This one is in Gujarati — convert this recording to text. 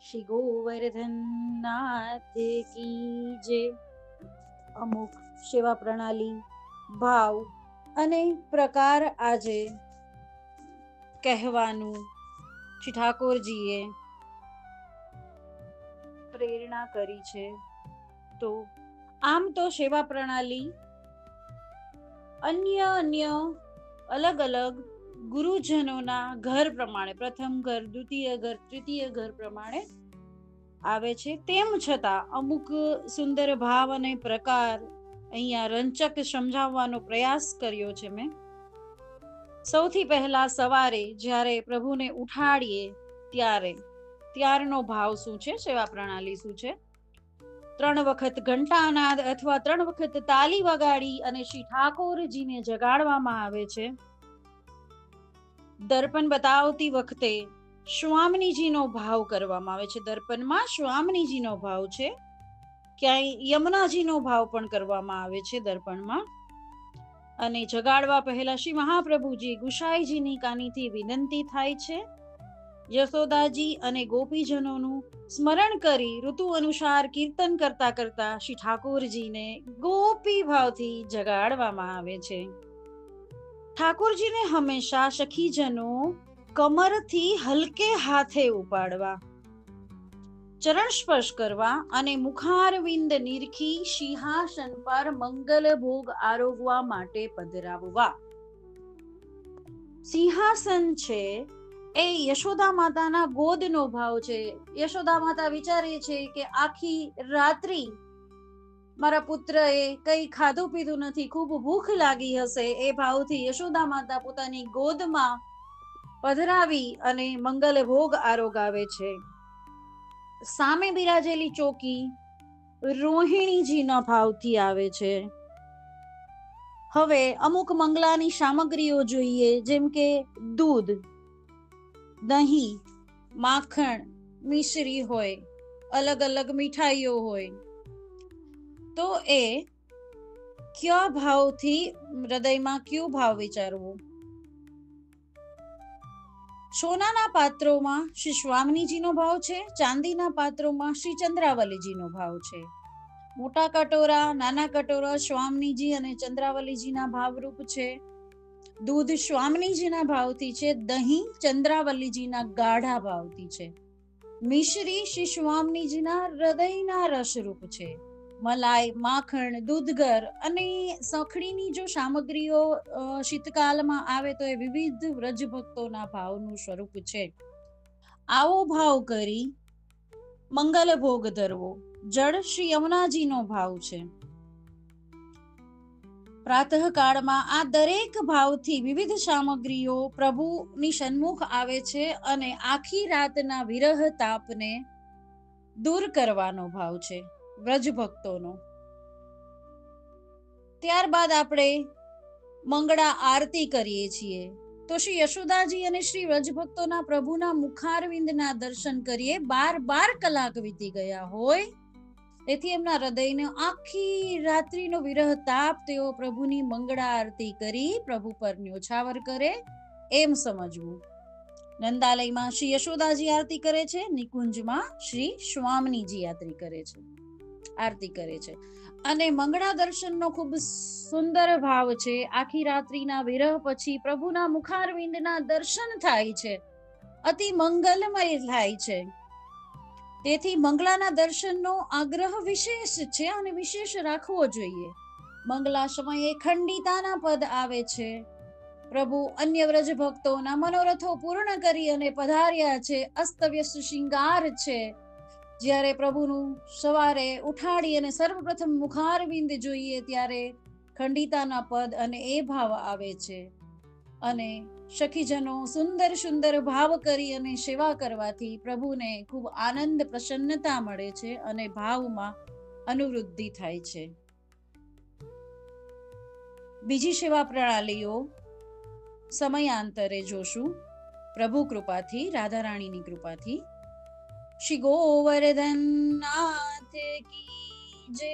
શ્રી ગોવર્ધનનાથ કી જય. અમુક સેવા પ્રણાલી, ભાવ અને પ્રકાર આજે કહેવાનું શ્રી ઠાકોરજીએ પ્રેરણા કરી છે. તો આમ તો સેવા પ્રણાલી અન્ય અલગ અલગ ગુરુજનોના ઘર પ્રમાણે, પ્રથમ ઘર, દ્વિતીય ઘર, તૃતીય ઘર પ્રમાણે આવે છે. તેમ છતાં અમુક સુંદર ભાવ અને પ્રકાર અહીંયા રંચક સમજાવવાનો પ્રયાસ કર્યો છે મેં. સૌથી પહેલા સવારે જ્યારે પ્રભુને ઉઠાડીએ ત્યારનો ભાવ શું છે, સેવા પ્રણાલી શું છે. 3 વખત ઘંટાનાદ અથવા 3 વખત તાલી વગાડી અને શ્રી ઠાકોરજીને જગાડવામાં આવે છે. દર્પણ બતાવતી વખતે સ્વામિનીજીનો ભાવ કરવામાં આવે છે. દર્પણમાં સ્વામિનીજીનો ભાવ છે. ક્યાંય યમુનાજીનો ભાવ પણ કરવામાં આવે છે દર્પણમાં. અને જગાડવા પહેલા શ્રી મહાપ્રભુજી ગુસાઈજીની કાનીથી વિનંતી થાય છે. યશોદાજી અને ગોપીજનોનું સ્મરણ કરી ઋતુ અનુસાર કીર્તન કરતા કરતા શ્રી ઠાકોરજીને ગોપી ભાવથી જગાડવામાં આવે છે. ઠાકોરજીને હંમેશા સખીજનો કમરથી હલકે હાથે ઉપાડવા, ચરણ સ્પર્શ કરવા અને મુખારવિંદ નિરખી સિંહાસન પર મંગલ ભોગ આરોગવા માટે પધરાવવા. સિંહાસન છે એ યશોદા માતાના ગોદનો ભાવ છે. યશોદા માતા વિચારે છે કે આખી રાત્રિ મારા પુત્રએ કઈ ખાધું પીધું નથી, ખૂબ ભૂખ લાગી હશે. એ ભાવથી યશોદા માતા પોતાની ગોદમાં પધરાવી અને મંગલ ભોગ આરોગાવે છે. સામે બિરાજેલી ચોકી રોહિણીજીના ભાવથી આવે છે. હવે અમુક મંગલાની સામગ્રીઓ જોઈએ, જેમ કે દૂધ, દહીં, માખણ, મિશ્રી હોય, અલગ અલગ મીઠાઈઓ હોય. તો એ કયા ભાવથી હૃદયમાં કયો ભાવ વિચારવો? સોનાના પાત્રોમાં શ્રી સ્વામિનીજીનો ભાવ છે. ચાંદીના પાત્રોમાં શ્રી ચંદ્રાવલીજીનો ભાવ છે. મોટા કટોરા, નાના કટોરા સ્વામિનીજી અને ચંદ્રાવલીજીના ભાવરૂપ છે. દૂધ સ્વામિનીજીના ભાવથી છે. દહીં ચંદ્રાવલીજીના ગાઢા ભાવથી છે. મિશ્રી શ્રી સ્વામિનીજીના હૃદયના રસરૂપ છે. મલાઈ, માખણ, દૂધગર અને સખડીની જો સામગ્રીઓ શીતકાલમાં આવે તો એ વિવિધ વ્રજ ભક્તોના ભાવનું સ્વરૂપ છે. આવો ભાવ કરી મંગલ ભોગ ધરવો. જળ શ્રી યમુનાજીનો ભાવ છે. પ્રાતઃ કાળમાં આ દરેક ભાવથી વિવિધ સામગ્રીઓ પ્રભુની સન્મુખ આવે છે અને આખી રાતના વિરહ તાપને દૂર કરવાનો ભાવ છે વ્રજ ભક્તોનો. ત્યારબાદ આપણે મંગળા આરતી કરીએ છીએ. તો શ્રી યશોદાજી અને શ્રી વ્રજ ભક્તોના પ્રભુના મુખારવિંદના દર્શન કરીએ. 12 કલાક વીતી ગયા હોય, તેથી એમના હૃદયને આખી રાત્રિનો વિરહ તાપ તેઓ પ્રભુની મંગળા આરતી કરી પ્રભુ પર ન્યોછાવર કરે એમ સમજવું. નંદાલયમાં શ્રી યશોદાજી આરતી કરે છે. નિકુંજમાં શ્રી સ્વામિનીજી આરતી કરે છે. અને મંગળા દર્શનનો ખૂબ સુંદર ભાવ છે. આખી રાત્રિના વિરહ પછી પ્રભુના મુખારવિંદના દર્શન થાય છે. અતિ મંગલમય થાય છે. તેથી મંગલાના દર્શનનો આગ્રહ વિશેષ છે અને વિશેષ રાખવો જોઈએ. મંગલા સમયે ખંડિતાના પદ આવે છે. પ્રભુ અન્ય વ્રજ ભક્તોના મનોરથો પૂર્ણ કરી અને પધાર્યા છે. અસ્તવ્યસ્ત શૃંગાર છે. જ્યારે પ્રભુનું સવારે ઉઠાડી અને સર્વપ્રથમ મુખારવિંદ જોઈએ ત્યારે ખંડિતાના પદ અને એ ભાવ આવે છે. અને સખીજનો સુંદર ભાવ કરી અને સેવા કરવાથી પ્રભુને ખૂબ આનંદ, પ્રસન્નતા મળે છે અને ભાવમાં અનુવૃદ્ધિ થાય છે. બીજી સેવા પ્રણાલીઓ સમયાંતરે જોશું પ્રભુ કૃપાથી, રાધારાણીની કૃપાથી. શ્રી ગોવર્ધનનાથ કી જય.